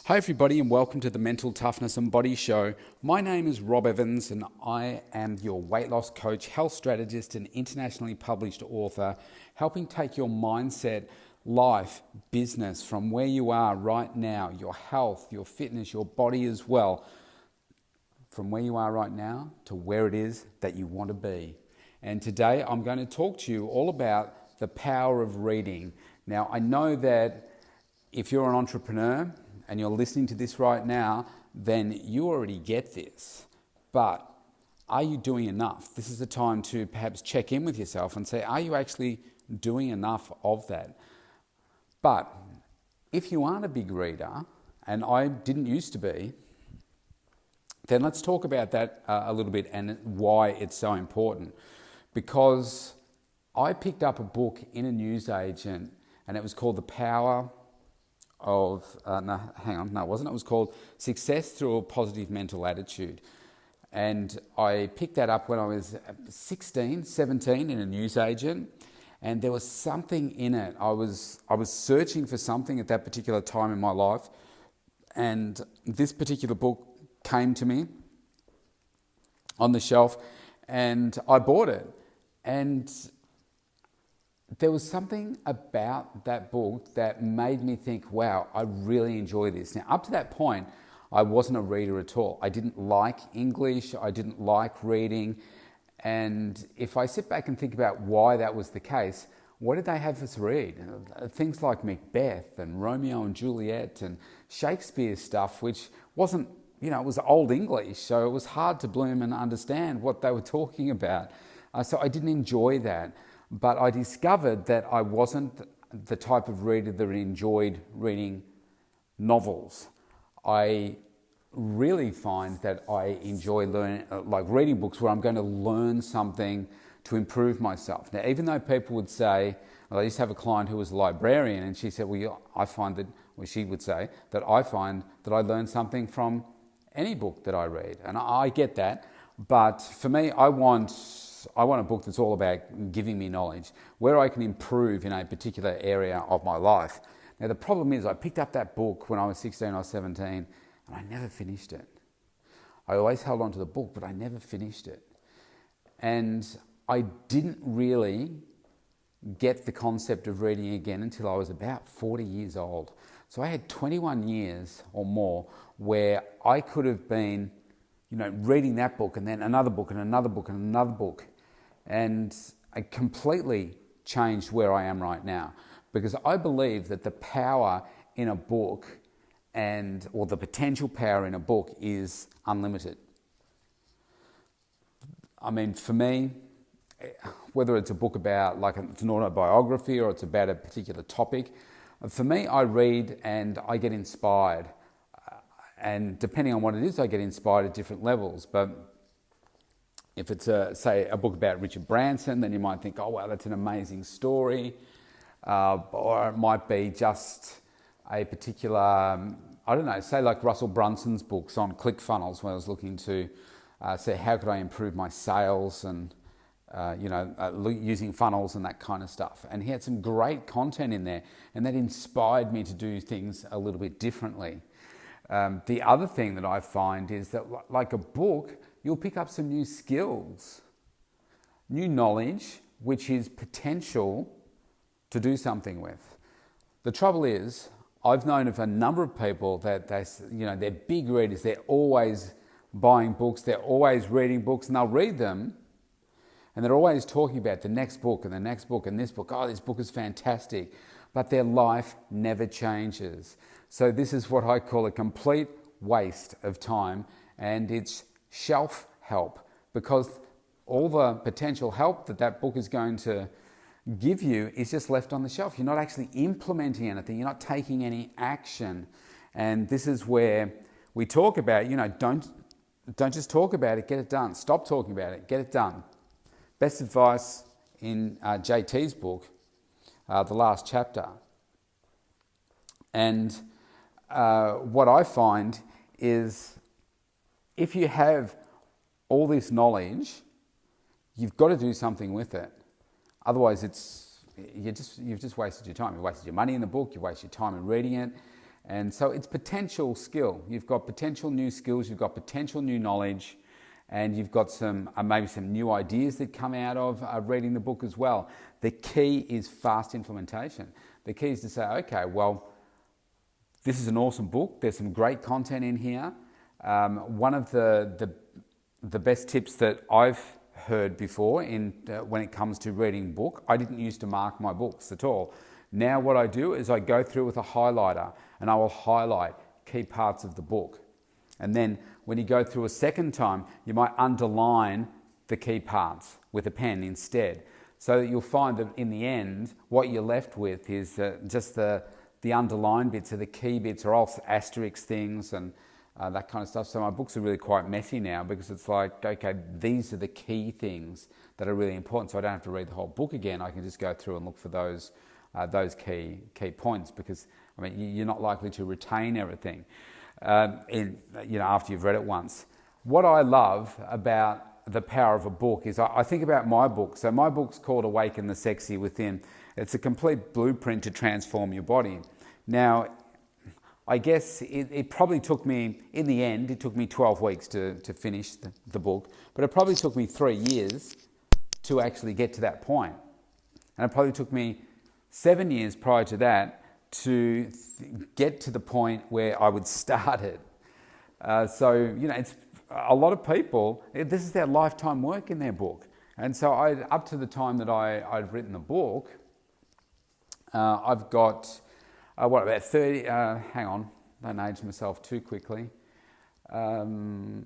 Hi, everybody, and welcome to the Mental Toughness and Body Show. My name is Rob Evans, and I am your weight loss coach, health strategist, and internationally published author, helping take your mindset, life, business from where you are right now, your health, your fitness, your body as well, from where you are right now to where it is that you want to be. And today I'm going to talk to you all about the power of reading. Now, I know that if you're an entrepreneur and you're listening to this right now, then you already get this. But are you doing enough? This is the time to perhaps check in with yourself and say, are you actually doing enough of that? But if you aren't a big reader, and I didn't used to be, then let's talk about that a little bit and why it's so important. Because I picked up a book in a newsagent and it was called The Power of, it wasn't. It was called Success Through a Positive Mental Attitude. And I picked that up when I was 16, 17 in a newsagent. And there was something in it. I was searching for something at that particular time in my life. And this particular book came to me on the shelf and I bought it. And there was something about that book that made me think, wow, I really enjoy this. Now, up to that point, I wasn't a reader at all. I didn't like English. I didn't like reading. And if I sit back and think about why that was the case, what did they have us read? Things like Macbeth and Romeo and Juliet and Shakespeare stuff, which wasn't, it was old English. So it was hard to bloom and understand what they were talking about. So I didn't enjoy that. But I discovered that I wasn't the type of reader that enjoyed reading novels. I really find that I enjoy reading books where I'm going to learn something to improve myself. Now, even though people would say, I used to have a client who was a librarian, and she said, she would say that I find that I learn something from any book that I read. And I get that. But for me, I want a book that's all about giving me knowledge, where I can improve in a particular area of my life. Now, the problem is I picked up that book when I was 16 or 17, and I never finished it. I always held on to the book, but I never finished it. And I didn't really get the concept of reading again until I was about 40 years old. So I had 21 years or more where I could have been reading that book and then another book and another book and another book. And I completely changed where I am right now because I believe that the power in a book or the potential power in a book is unlimited. I mean, for me, whether it's a book about it's an autobiography or it's about a particular topic, for me, I read and I get inspired. And depending on what it is, I get inspired at different levels. But if it's, say, a book about Richard Branson, then you might think, oh, wow, that's an amazing story. Or it might be just a particular, say like Russell Brunson's books on ClickFunnels, when I was looking to say, how could I improve my sales and, using funnels and that kind of stuff. And he had some great content in there, and that inspired me to do things a little bit differently. The other thing that I find is that, like a book, you'll pick up some new skills, new knowledge, which is potential to do something with. The trouble is, I've known of a number of people that they're big readers. They're always buying books. They're always reading books, and they'll read them, and they're always talking about the next book and the next book and this book. Oh, this book is fantastic. But their life never changes. So this is what I call a complete waste of time, and it's shelf help, because all the potential help that book is going to give you is just left on the shelf. You're not actually implementing anything. You're not taking any action. And this is where we talk about, don't just talk about it, get it done. Stop talking about it, get it done. Best advice in JT's book, the last chapter. And what I find is if you have all this knowledge, you've got to do something with it. Otherwise, you've just wasted your time. You wasted your money in the book, you wasted your time in reading it, And so it's potential skill. You've got potential new skills, you've got potential new knowledge, and you've got some maybe some new ideas that come out of reading the book as well. The key is fast implementation. The key is to say, okay, well, this is an awesome book. There's some great content in here. One of the best tips that I've heard before when it comes to reading a book, I didn't used to mark my books at all. Now what I do is I go through with a highlighter and I will highlight key parts of the book. And then when you go through a second time, you might underline the key parts with a pen instead. So that you'll find that in the end, what you're left with is just the underlined bits, or the key bits, or also asterisk things and that kind of stuff. So my books are really quite messy now because it's like, okay, these are the key things that are really important. So I don't have to read the whole book again. I can just go through and look for those key points, because I mean you're not likely to retain everything after you've read it once. What I love about the power of a book is I think about my book. So my book's called Awaken the Sexy Within. It's a complete blueprint to transform your body. Now, I guess it probably took me, in the end, it took me 12 weeks to finish the book, but it probably took me 3 years to actually get to that point. And it probably took me 7 years prior to that to get to the point where I would start it. It's a lot of people, this is their lifetime work in their book. And so up to the time that I'd written the book, I've got, about 30, hang on, don't age myself too quickly. Over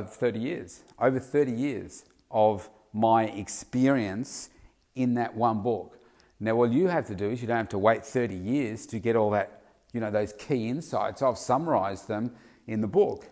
30 years. Over 30 years of my experience in that one book. Now, what you have to do is you don't have to wait 30 years to get all that, those key insights. I've summarized them in the book.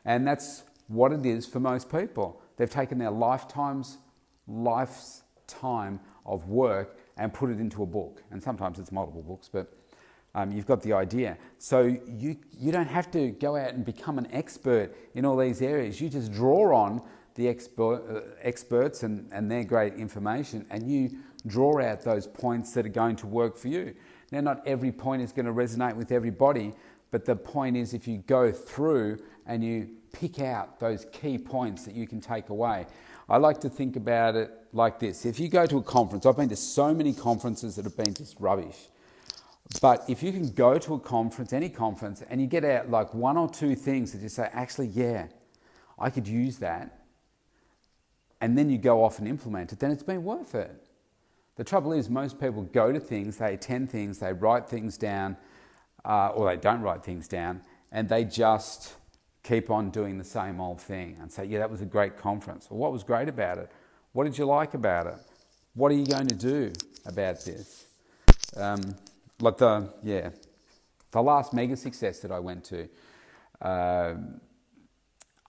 And that's what it is for most people. They've taken their lifetime of work and put it into a book. And sometimes it's multiple books, but you've got the idea. So you don't have to go out and become an expert in all these areas. You just draw on the experts and their great information, and you draw out those points that are going to work for you. Now, not every point is going to resonate with everybody, but the point is if you go through and you pick out those key points that you can take away. I like to think about it like this. If you go to a conference, I've been to so many conferences that have been just rubbish. But if you can go to a conference, any conference, and you get out like one or two things that you say, actually, yeah, I could use that, and then you go off and implement it, then it's been worth it. The trouble is most people go to things, they attend things, they write things down, or they don't write things down, and they just keep on doing the same old thing and say, yeah, that was a great conference. Well, what was great about it? What did you like about it? What are you going to do about this? The last mega success that I went to, I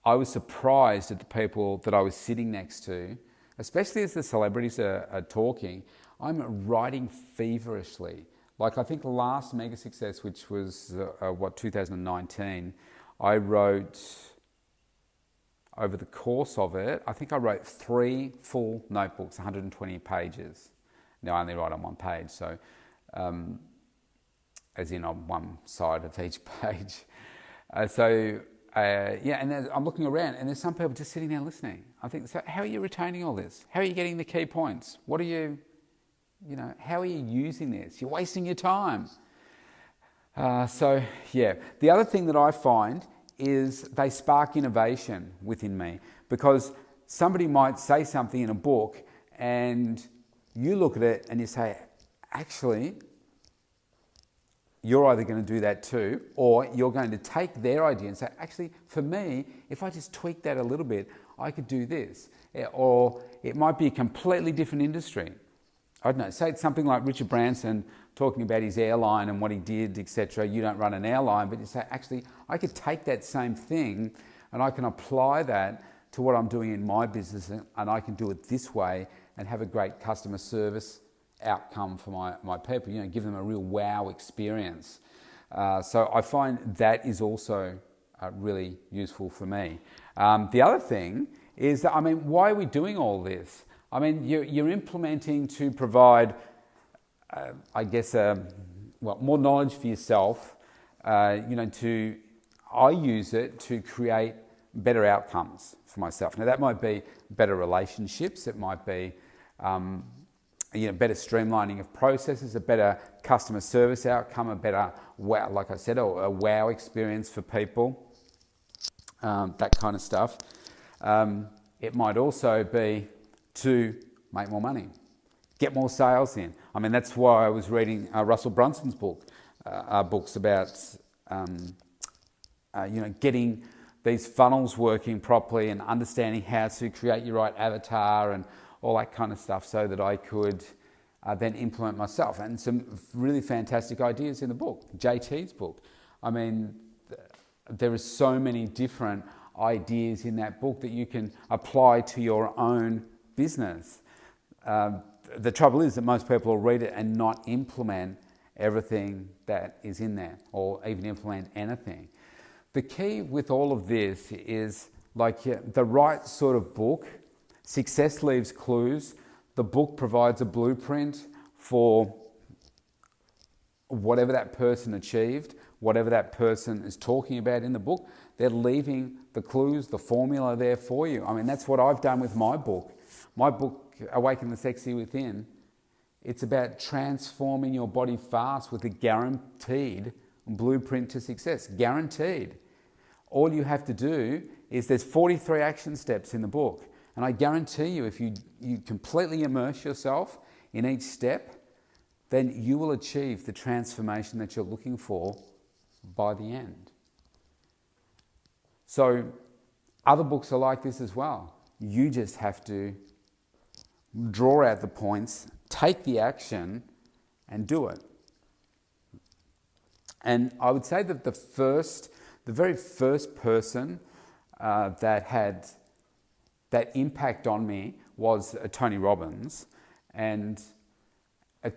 was surprised at the people that I was sitting next to, especially as the celebrities are talking. I'm writing feverishly. Like I think the last mega success, which was 2019, I wrote, over the course of it, I think I wrote 3 full notebooks, 120 pages. Now I only write on one page, so as in on one side of each page. And I'm looking around and there's some people just sitting there listening. I think, so how are you retaining all this? How are you getting the key points? What are you, how are you using this? You're wasting your time. The other thing that I find is they spark innovation within me, because somebody might say something in a book and you look at it and you say, actually, you're either going to do that too, or you're going to take their idea and say, actually, for me, if I just tweak that a little bit, I could do this. Or it might be a completely different industry. I don't know, say it's something like Richard Branson talking about his airline and what he did, etc. You don't run an airline, but you say, actually, I could take that same thing and I can apply that to what I'm doing in my business, and I can do it this way and have a great customer service outcome for my people, give them a real wow experience. So I find that is also really useful for me. The other thing is that, why are we doing all this? You're implementing to provide, a more knowledge for yourself. I use it to create better outcomes for myself. Now that might be better relationships, it might be better streamlining of processes, a better customer service outcome, a better wow, like I said, a wow experience for people, that kind of stuff. It might also be to make more money, get more sales in. I mean, that's why I was reading Russell Brunson's books about getting these funnels working properly and understanding how to create your right avatar and all that kind of stuff, so that I could then implement myself. And some really fantastic ideas in the book, JT's book. I mean, there are so many different ideas in that book that you can apply to your own business. The trouble is that most people will read it and not implement everything that is in there, or even implement anything. The key with all of this is the right sort of book. Success leaves clues. The book provides a blueprint for whatever that person achieved, whatever that person is talking about in the book. They're leaving the clues, the formula there for you. I mean, that's what I've done with my book. My book, Awaken the Sexy Within, it's about transforming your body fast with a guaranteed blueprint to success. Guaranteed. All you have to do is, there's 43 action steps in the book. And I guarantee you, if you completely immerse yourself in each step, then you will achieve the transformation that you're looking for by the end. So other books are like this as well. You just have to draw out the points, take the action, and do it. And I would say that the very first person that had that impact on me was Tony Robbins. And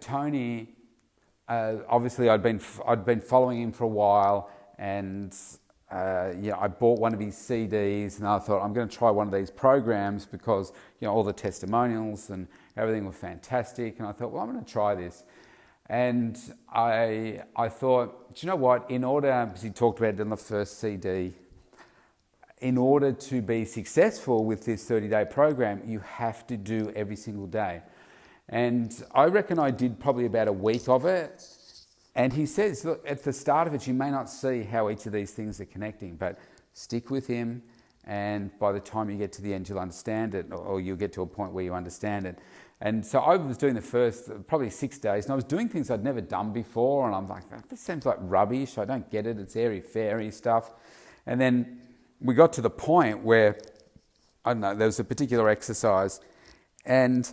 Tony, obviously I'd been following him for a while, and I bought one of his CDs, and I thought, I'm going to try one of these programs because all the testimonials and everything were fantastic, and I thought, well, I'm going to try this. And I thought, do you know what? Because he talked about it in the first CD, in order to be successful with this 30-day program, you have to do every single day. And I reckon I did probably about a week of it. And he says, look, at the start of it, you may not see how each of these things are connecting, but stick with him, and by the time you get to the end, you'll understand it, or you'll get to a point where you understand it. And so I was doing the first probably 6 days, and I was doing things I'd never done before, and I'm like, this seems like rubbish, I don't get it, it's airy-fairy stuff. And then we got to the point where, I don't know, there was a particular exercise, and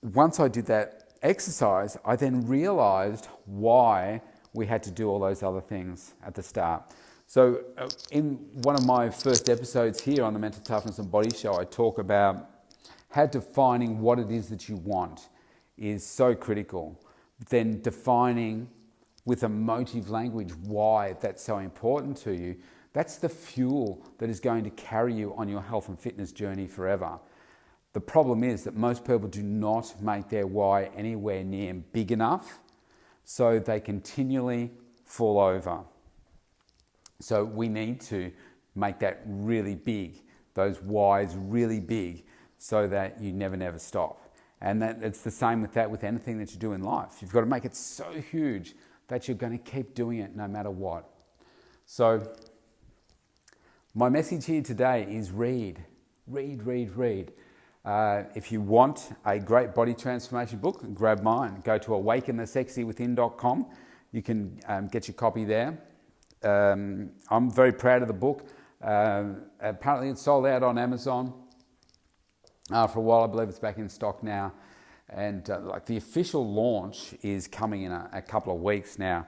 once I did that exercise, I then realised why we had to do all those other things at the start. So in one of my first episodes here on the Mental Toughness and Body Show, I talk about how defining what it is that you want is so critical. Then defining with emotive language why that's so important to you, that's the fuel that is going to carry you on your health and fitness journey forever. The problem is that most people do not make their why anywhere near big enough, so they continually fall over. So we need to make that really big, those whys really big, so that you never stop. And it's the same with that, with anything that you do in life. You've got to make it so huge that you're going to keep doing it no matter what. So my message here today is read. If you want a great body transformation book, grab mine. Go to awakenthesexywithin.com. You can get your copy there. I'm very proud of the book. Apparently it's sold out on Amazon for a while. I believe it's back in stock now. And the official launch is coming in a couple of weeks now.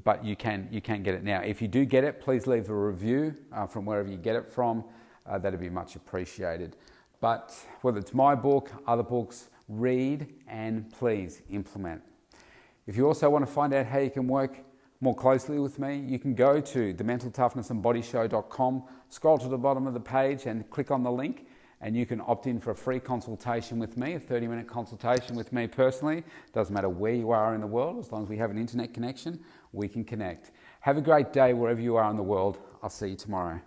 But you can get it now. If you do get it, please leave a review from wherever you get it from. That'd be much appreciated. But whether it's my book, other books, read and please implement. If you also want to find out how you can work more closely with me, you can go to thementaltoughnessandbodyshow.com, scroll to the bottom of the page and click on the link, and you can opt in for a free consultation with me, a 30-minute consultation with me personally. Doesn't matter where you are in the world, as long as we have an internet connection, we can connect. Have a great day wherever you are in the world. I'll see you tomorrow.